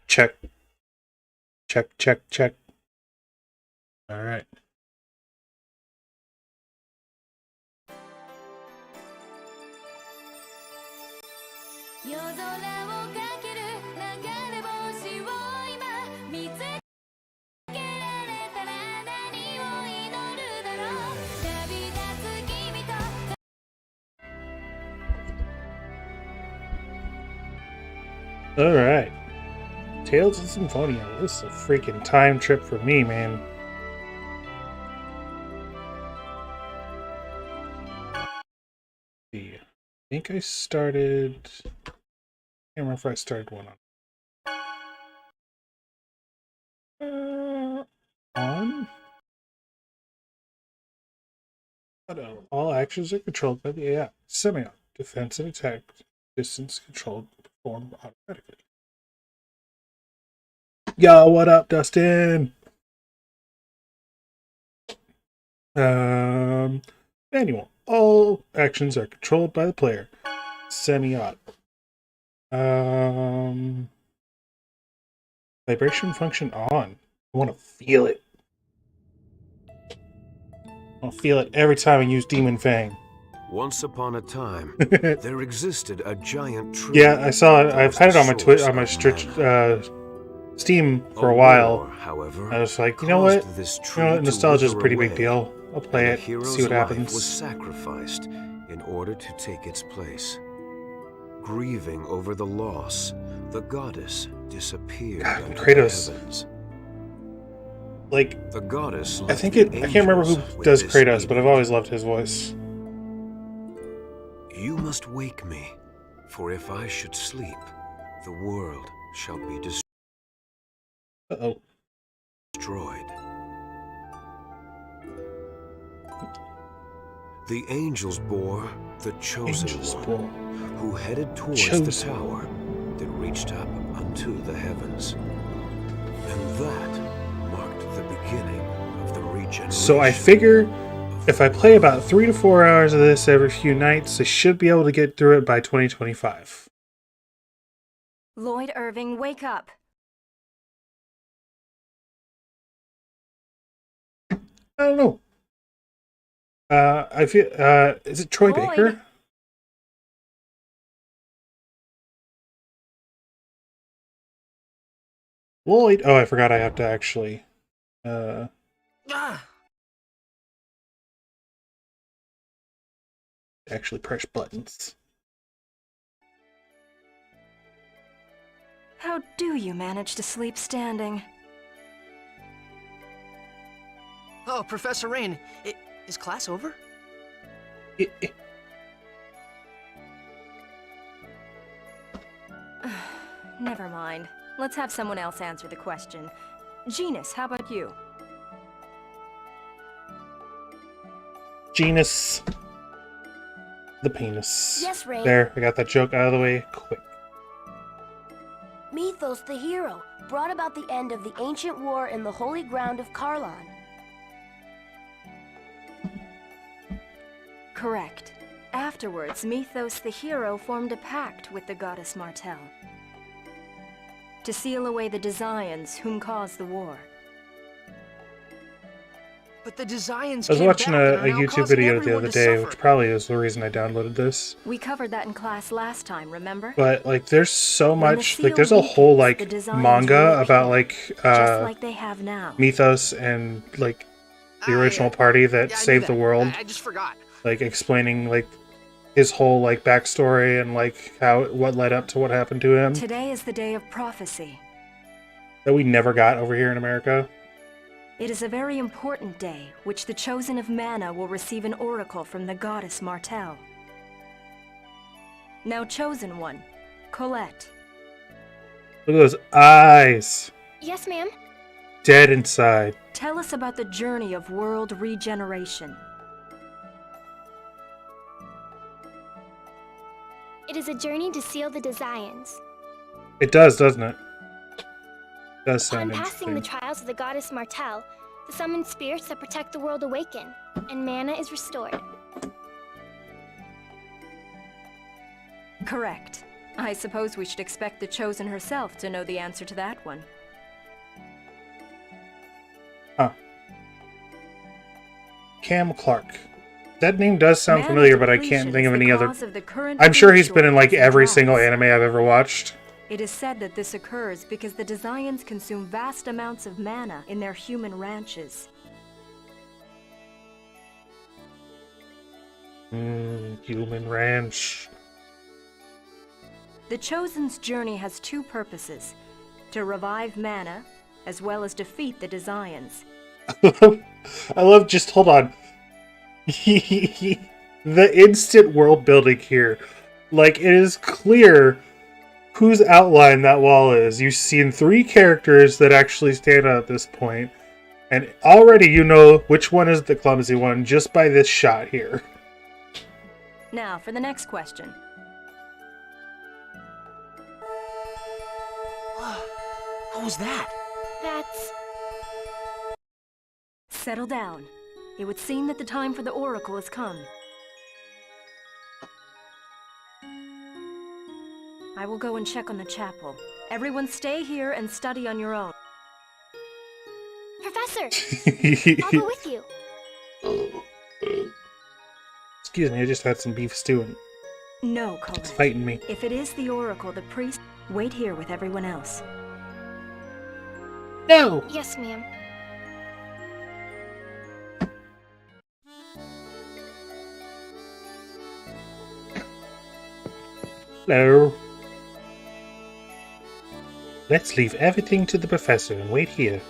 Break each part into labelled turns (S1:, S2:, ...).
S1: Check. Check, check, check. Alright. Alright. Tales of Symphonia. This is a freaking time trip for me, man. I think I started... I can't remember if I started one on. All actions are controlled by the AI. Semi-auto. Defense and attack distance controlled performed automatically. Yo, what up, Dustin? Manual. All actions are controlled by the player. Semi-auto. Vibration function on. I want to feel it. I'll feel it every time I use Demon Fang.
S2: Once upon a time, there existed a giant tree.
S1: Yeah, I saw it. I've had it on my Steam for a while.
S2: However,
S1: I was like, you know what? Nostalgia is a pretty big deal. I'll play it, see what happens.
S2: Was sacrificed in order to take its place. Grieving over the loss, the goddess disappeared into
S1: Kratos.
S2: the heavens.
S1: Like,
S2: the goddess
S1: I can't remember who does Kratos, but I've always loved his voice.
S2: You must wake me, for if I should sleep, the world shall be destroyed. The angels bore the chosen one, who headed towards the tower that reached up unto the heavens. And that marked the beginning of the regeneration. So I figure if I play about 3 to 4 hours of this every few nights, I should be able to get through it by 2025.
S3: Lloyd Irving, wake up.
S1: I don't know. I feel, is it Troy
S3: Lloyd.
S1: Baker? Lloyd? Oh, I forgot I have to actually, actually press buttons.
S3: How do you manage to sleep standing?
S4: Oh, Professor Rain, is class over?
S3: Never mind. Let's have someone else answer the question. Genus, how about you?
S1: Genus. The penis.
S5: Yes, Rain.
S1: There, I got that joke out of the way quick.
S5: Mythos the hero brought about the end of the ancient war in the holy ground of Karlan.
S3: Correct. Afterwards, Mythos the hero formed a pact with the goddess Martel to seal away the Desians whom caused the war.
S4: But the Desians
S1: I was watching a YouTube video the other day, which probably is the reason I downloaded this.
S3: We covered that in class last time, remember?
S1: But, like, there's so much, like, there's a whole, like, manga about, like,
S3: just like they have now.
S1: Mythos and, like, the original party that saved the world.
S4: I just forgot.
S1: Like, explaining, like, his whole, like, backstory and, like, what led up to what happened to him.
S3: Today is the day of prophecy.
S1: That we never got over here in America.
S3: It is a very important day, which the Chosen of Mana will receive an oracle from the goddess Martel. Now, Chosen One, Colette.
S1: Look at those eyes.
S5: Yes, ma'am.
S1: Dead inside.
S3: Tell us about the journey of world regeneration.
S6: It is a journey to seal the Desians.
S1: It does, doesn't it? It does sound
S6: Upon passing the
S1: interesting.
S6: trials of the goddess Martel, the summoned spirits that protect the world awaken, and mana is restored.
S3: Correct. I suppose we should expect the Chosen herself to know the answer to that one.
S1: Huh. Cam Clark. That name does sound familiar, but I can't think of any other... I'm sure he's been in like every single anime I've ever watched.
S3: It is said that this occurs because the Desians consume vast amounts of mana in their human ranches.
S1: Human ranch.
S3: The Chosen's journey has two purposes: to revive mana, as well as defeat the Desians.
S1: I love, just hold on. The instant world building here. Like, it is clear whose outline that wall is. You've seen 3 characters that actually stand out at this point, and already you know which one is the clumsy one just by this shot here.
S3: Now, for the next question.
S4: What was that?
S6: That's...
S3: Settle down. It would seem that the time for the Oracle has come. I will go and check on the chapel. Everyone stay here and study on your own.
S6: Professor! I'll go with you.
S1: Excuse me, I just had some beef stewing.
S3: No, Colette.
S1: It's fighting me.
S3: If it is the Oracle, the priest... Wait here with everyone else.
S1: No!
S6: Yes, ma'am.
S1: Hello. Let's leave everything to the professor and wait here.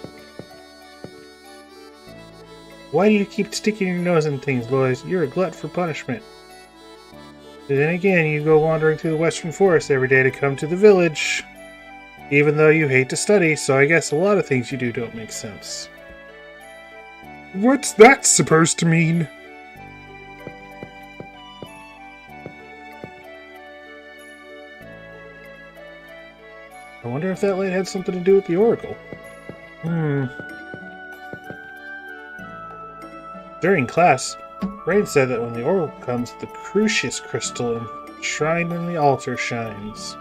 S1: Why do you keep sticking your nose in things, Lois? You're a glut for punishment. But then again, you go wandering through the western forest every day to come to the village. Even though you hate to study, so I guess a lot of things you do don't make sense. What's that supposed to mean? I wonder if that light had something to do with the Oracle. During class, Rain said that when the Oracle comes, the Crucius crystal enshrined in the altar shines.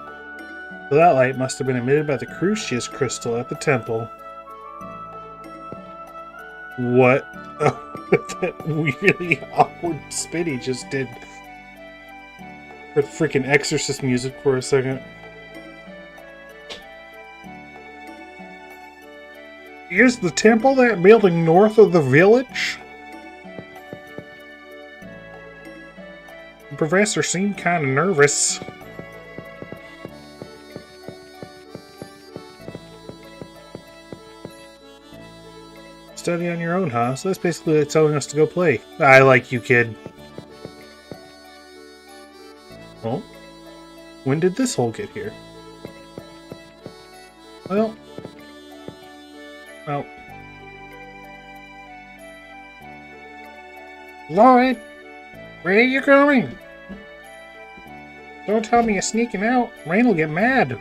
S1: So that light must have been emitted by the Crucius crystal at the temple. What? Oh, that really awkward spin he just did. With freaking Exorcist music for a second. Is the temple that building north of the village? The professor seemed kind of nervous. Study on your own, huh? So that's basically telling us to go play. I like you, kid. Well, when did this hole get here? Well... Lloyd! Where are you going? Don't tell me you're sneaking out. Rain will get mad.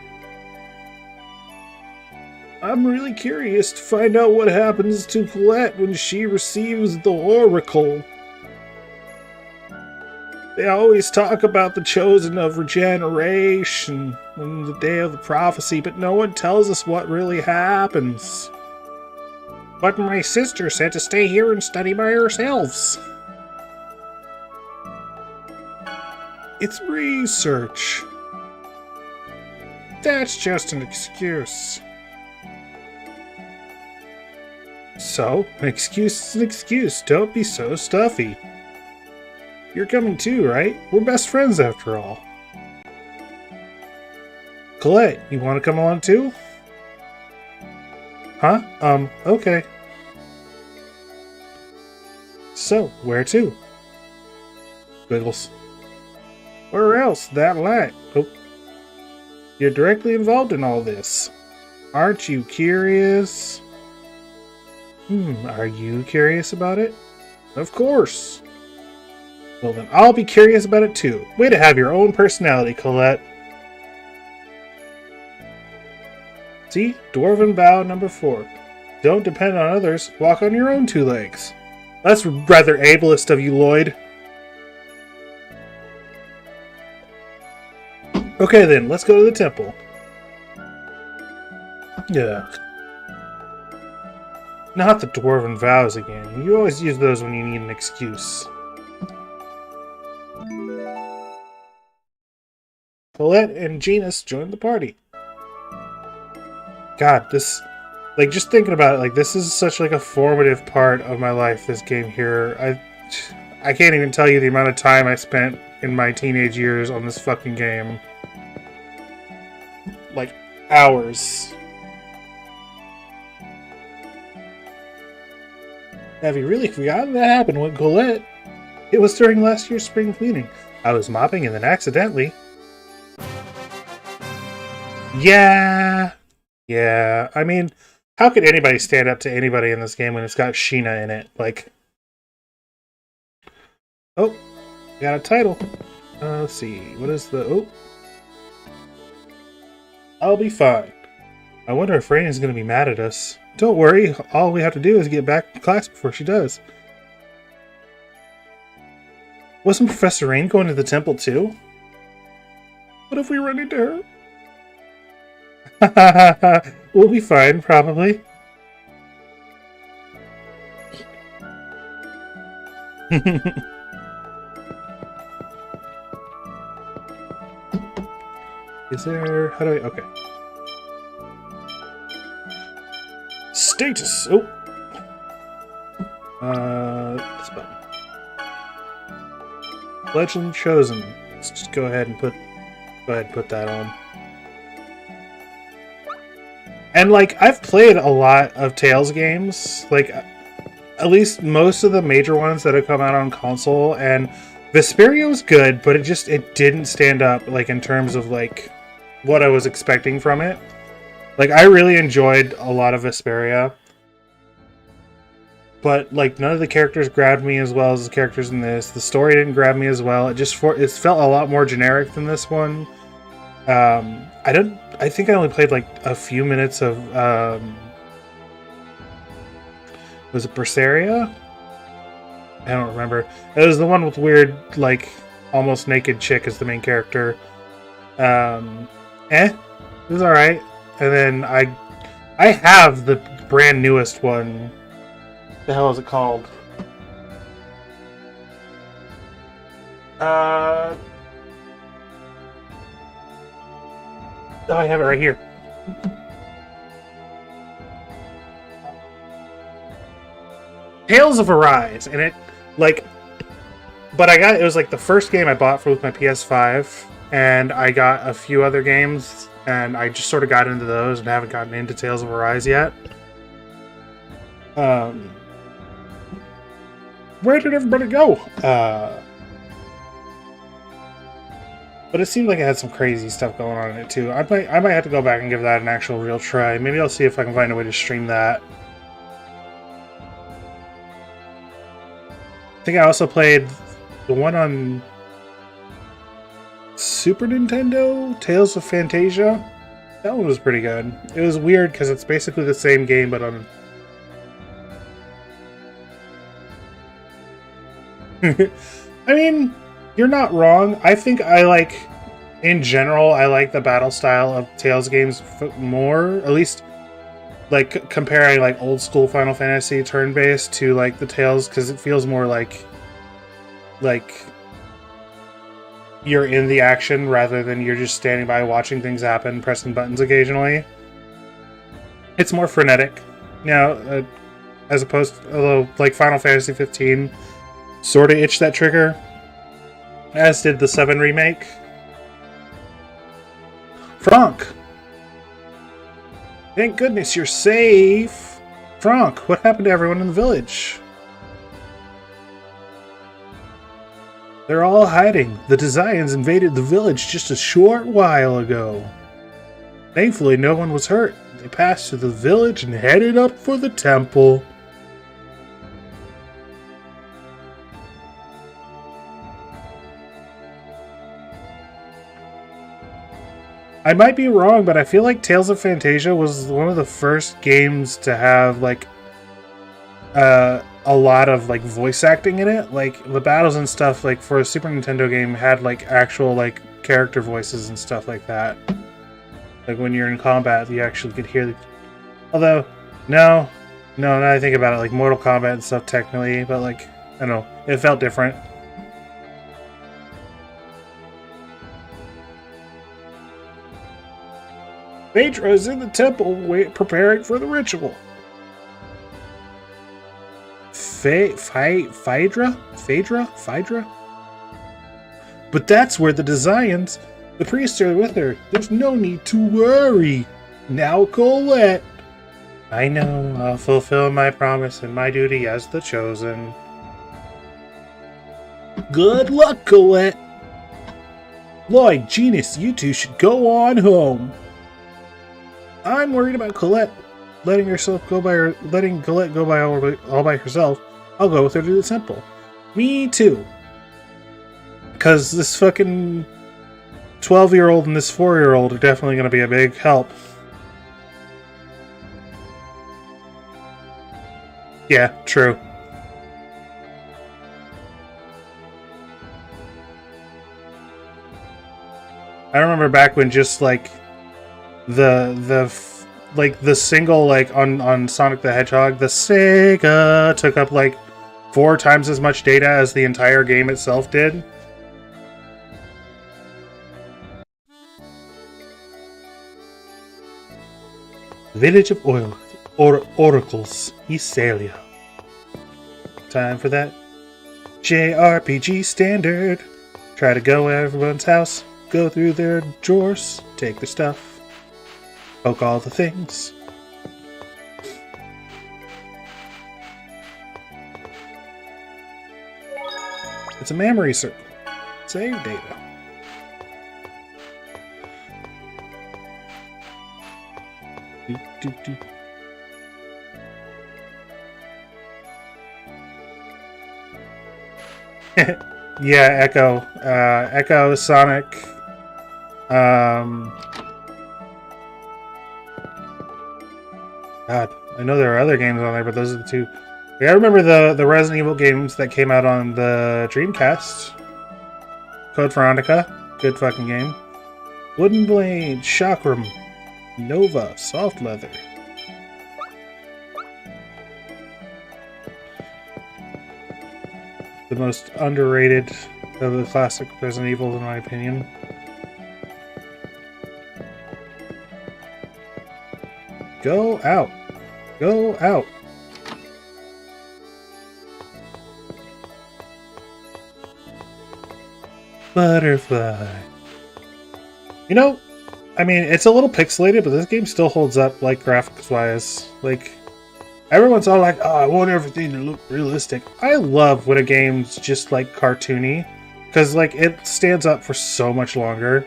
S1: I'm really curious to find out what happens to Colette when she receives the Oracle. They always talk about the Chosen of Regeneration and the day of the prophecy, but no one tells us what really happens. But my sister said to stay here and study by ourselves. It's research. That's just an excuse. So, an excuse is an excuse. Don't be so stuffy. You're coming too, right? We're best friends after all. Colette, you want to come along too? Huh? Okay. So, where to? Wiggles. Where else? That light. Oh. You're directly involved in all this. Aren't you curious? Are you curious about it? Of course. Well then, I'll be curious about it too. Way to have your own personality, Colette. See? Dwarven vow number 4. Don't depend on others. Walk on your own 2 legs. That's rather ableist of you, Lloyd. Okay then, let's go to the temple. Yeah. Not the dwarven vows again. You always use those when you need an excuse. Paulette and Genus joined the party. God, this... Like, just thinking about it, like, this is such, like, a formative part of my life, this game here. I can't even tell you the amount of time I spent in my teenage years on this fucking game. Like, hours. Have you really forgotten that happened with Colette? It was during last year's spring cleaning. I was mopping and then accidentally... Yeah, I mean, how could anybody stand up to anybody in this game when it's got Sheena in it? Like, oh, got a title. Let's see, what is the, oh. I'll be fine. I wonder if Rain is going to be mad at us. Don't worry, all we have to do is get back to class before she does. Wasn't Professor Rain going to the temple too? What if we run into her? We'll be fine, probably. Is there... How do I... Okay. Status! Oh! This button. Legend chosen. Let's just go ahead and put that on. And, like, I've played a lot of Tales games, like, at least most of the major ones that have come out on console, and Vesperia was good, but it didn't stand up, like, in terms of, like, what I was expecting from it. Like, I really enjoyed a lot of Vesperia, but, like, none of the characters grabbed me as well as the characters in this. The story didn't grab me as well. It felt a lot more generic than this one. I think I only played like a few minutes of was it Berseria? I don't remember. It was the one with weird, like, almost naked chick as the main character. It was alright. And then I have the brand newest one. What the hell is it called? Oh, I have it right here. Tales of Arise, and it, like, but it was like the first game I bought with my PS5, and I got a few other games, and I just sort of got into those and haven't gotten into Tales of Arise yet. Where did everybody go? But it seemed like it had some crazy stuff going on in it too. I might have to go back and give that an actual real try. Maybe I'll see if I can find a way to stream that. I think I also played the one on Super Nintendo, Tales of Fantasia. That one was pretty good. It was weird because it's basically the same game, but on... I mean... You're not wrong. I think in general, I like the battle style of Tales games more. At least, like, comparing, like, old school Final Fantasy turn-based to, like, the Tales, because it feels more like you're in the action rather than you're just standing by watching things happen, pressing buttons occasionally. It's more frenetic, as opposed to, although, like, Final Fantasy 15 sort of itched that trigger. As did the 7 remake. Franck! Thank goodness you're safe! Franck, what happened to everyone in the village? They're all hiding. The Desians invaded the village just a short while ago. Thankfully, no one was hurt. They passed through the village and headed up for the temple. I might be wrong, but I feel like Tales of Fantasia was one of the first games to have, like, a lot of, like, voice acting in it. Like, the battles and stuff, like, for a Super Nintendo game had, like, actual, like, character voices and stuff like that. Like when you're in combat, you actually could hear the... Although, no, now that I think about it, like Mortal Kombat and stuff technically, but like, I don't know, it felt different. Phaedra is in the temple preparing for the ritual. Phaedra? But that's where the Desians, the priests are with her. There's no need to worry. Now, Colette. I know, I'll fulfill my promise and my duty as the Chosen. Good luck, Colette. Lloyd, Genus, you two should go on home. I'm worried about Colette. Letting Colette go by all by herself. I'll go with her to the temple. Me too. Because this fucking 12-year-old and this 4-year-old are definitely going to be a big help. Yeah, true. I remember back when just like the single like on Sonic the Hedgehog, the Sega took up like 4 times as much data as the entire game itself did. Village of Oracles, Esalia. Time for that JRPG standard. Try to go everyone's house, go through their drawers, take their stuff, poke all the things. It's a memory circle. Save data. Yeah, Echo. Echo, Sonic. God, I know there are other games on there, but those are the two. Yeah, I remember the Resident Evil games that came out on the Dreamcast. Code Veronica, good fucking game. Wooden Blade, Chakram, Nova, Soft Leather. The most underrated of the classic Resident Evil, in my opinion. Go out. Go out. Butterfly. You know, I mean, it's a little pixelated, but this game still holds up, like, graphics-wise. Like, everyone's all like, oh, I want everything to look realistic. I love when a game's just, like, cartoony. Because, like, it stands up for so much longer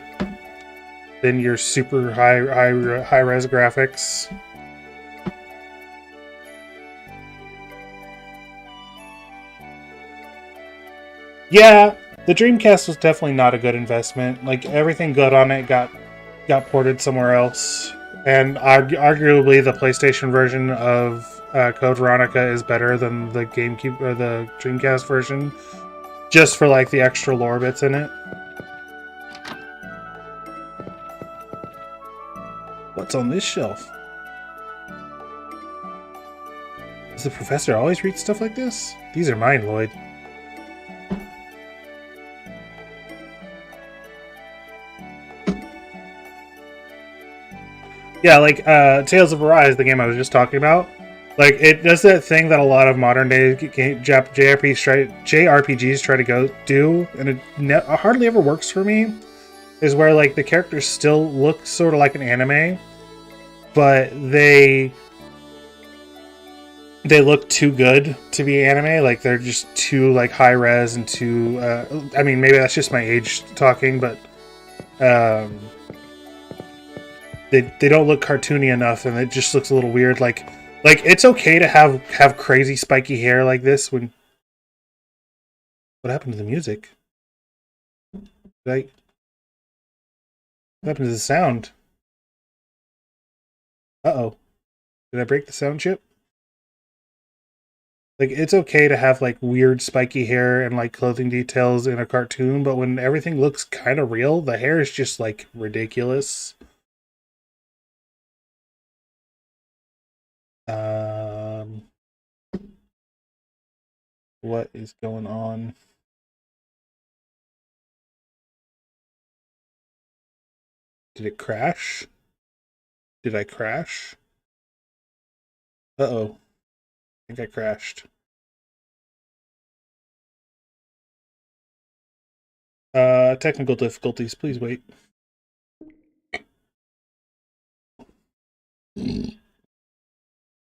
S1: than your super high-res graphics. Yeah, the Dreamcast was definitely not a good investment. Like, everything good on it got ported somewhere else. And arguably the PlayStation version of Code Veronica is better than the GameCube or the Dreamcast version. Just for, like, the extra lore bits in it. What's on this shelf? Does the professor always read stuff like this? These are mine, Lloyd. Yeah, like, Tales of Arise, the game I was just talking about. Like, it does that thing that a lot of modern-day JRPGs try to do, and it hardly ever works for me, is where, like, the characters still look sort of like an anime, but they look too good to be anime. Like, they're just too, like, high-res and too... I mean, maybe that's just my age talking, but... They don't look cartoony enough, and it just looks a little weird. Like it's okay to have crazy spiky hair like this when... What happened to the music? What happened to the sound? Uh-oh. Did I break the sound chip? Like, it's okay to have, like, weird spiky hair and, like, clothing details in a cartoon, but when everything looks kind of real, the hair is just, like, ridiculous. What is going on? Did it crash? Did I crash? Uh-oh. I think I crashed. Technical difficulties. Please wait.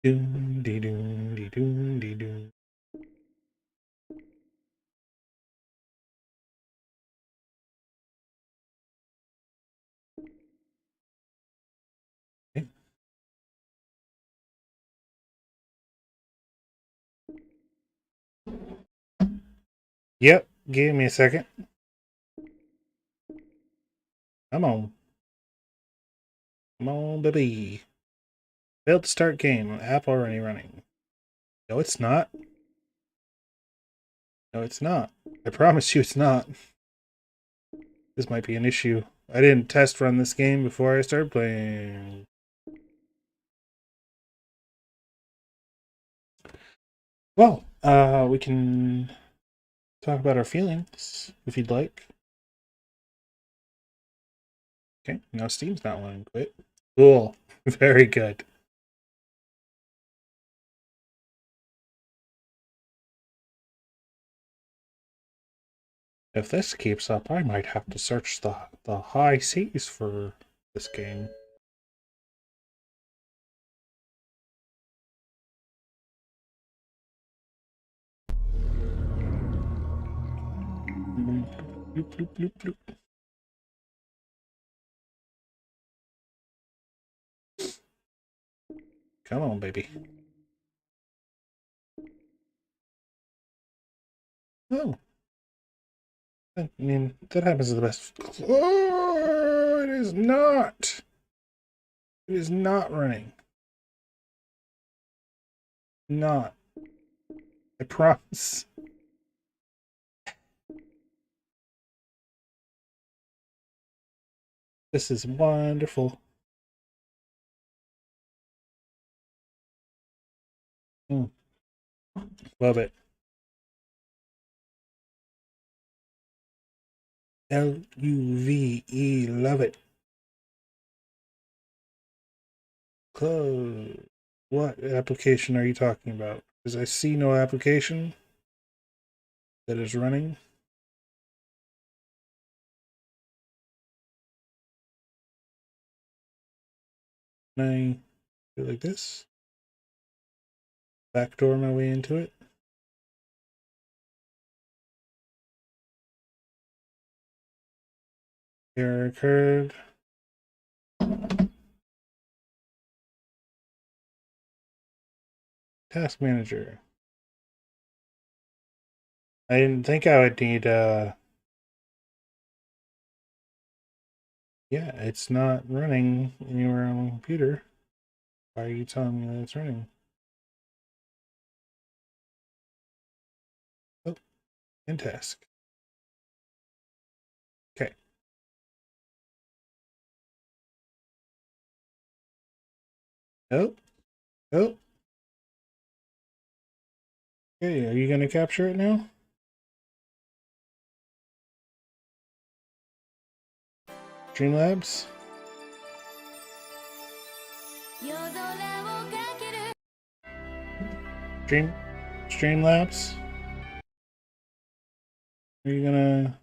S1: Doom, dee doom, dee doom, dee doom. Okay. Yep, give me a second. Come on. Come on, baby. Failed to start game. App already running. No, it's not. No, it's not. I promise you it's not. This might be an issue. I didn't test run this game before I started playing. Well, we can talk about our feelings, if you'd like. Okay, now Steam's not wanting to quit. Cool. Very good. If this keeps up, I might have to search the high seas for this game. Bloop, bloop, bloop, bloop. Come on, baby. Oh. I mean, that happens to the best. Oh, it is not. It is not running. Not. I promise. This is wonderful. Love it. LUVE, love it. Close. What application are you talking about? Because I see no application that is running. Can I do it like this? Backdoor my way into it. Error occurred. Task manager. I didn't think I would need yeah, it's not running anywhere on my computer. Why are you telling me that it's running? Oh, in task. Okay. Oh. Oh. Okay, are you gonna capture it now? Streamlabs? Streamlabs? Are you gonna...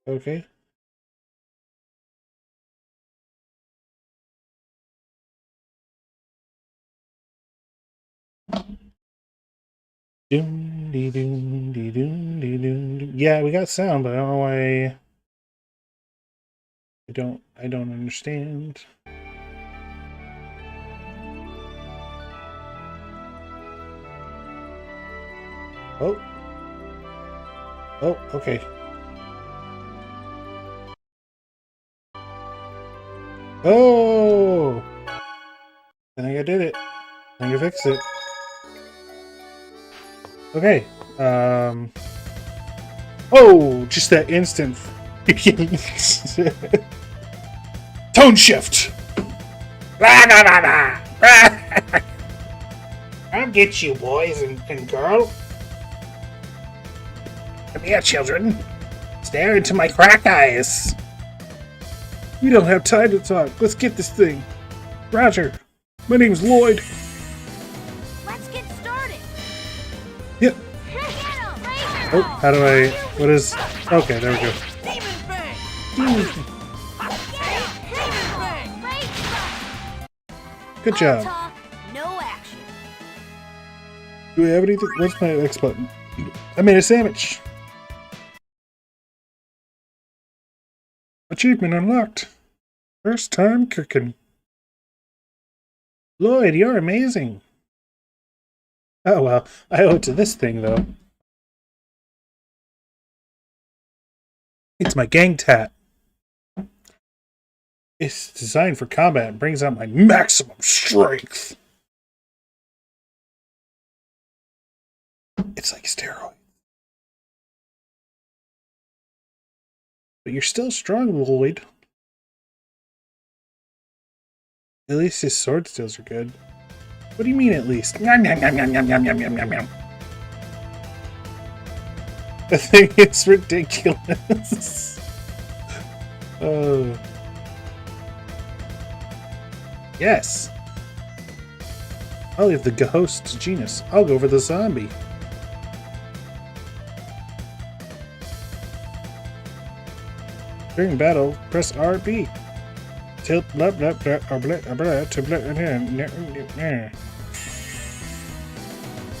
S1: Okay. Doom dee doom dee doom dee doom. Yeah, we got sound, but I don't know why. I don't understand. Oh. Oh, okay. Oh! I think I did it. I think I fixed it. Okay. Oh! Just that instant. Tone shift! I'll get you, boys and girl. Come here, children. Stare into my crack eyes. We don't have time to talk. Let's get this thing. Roger. My name's Lloyd.
S5: Let's get started.
S1: Yep. Oh, how do I... What is... Okay, there we go. Good job.
S5: Talk, no action.
S1: Do we have anything? What's my X button? I made a sandwich. Achievement unlocked. First time cooking. Lloyd, you're amazing. Oh well, I owe it to this thing though. It's my gang tat. It's designed for combat and brings out my maximum strength. It's like steroids. But you're still strong, Lloyd. At least his sword skills are good. What do you mean, at least? I think it's ridiculous. Oh. Yes. I'll leave the ghost to Genus. I'll go for the zombie. During battle, press RB. Tilt blah blah blah blah blah to blah.
S5: We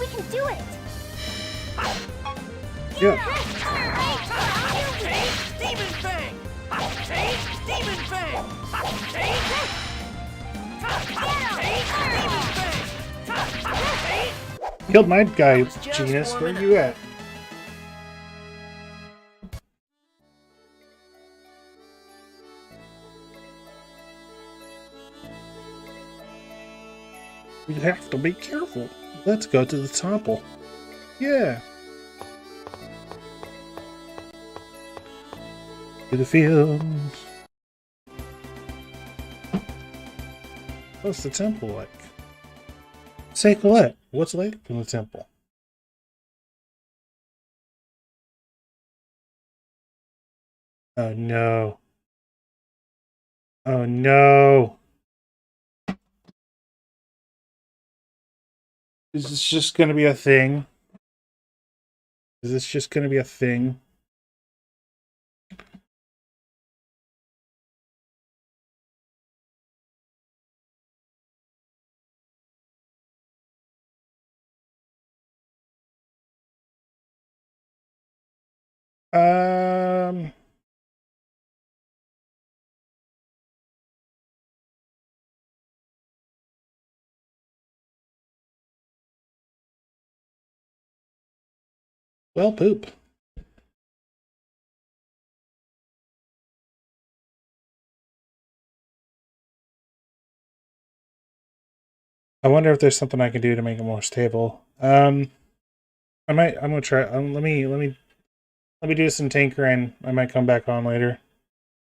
S5: can do it.
S1: Yeah.
S4: Demon Fang! Demon Fang!
S1: Killed my guy, Genus. Where you at? We have to be careful. Let's go to the temple. Yeah. To the fields. What's the temple like? Say Colette, what's like in the temple? Oh no. Oh no. Is this just gonna be a thing? Is this just gonna be a thing? Um... Well, poop. I wonder if there's something I can do to make it more stable. I'm gonna try. Let me do some tinkering. I might come back on later.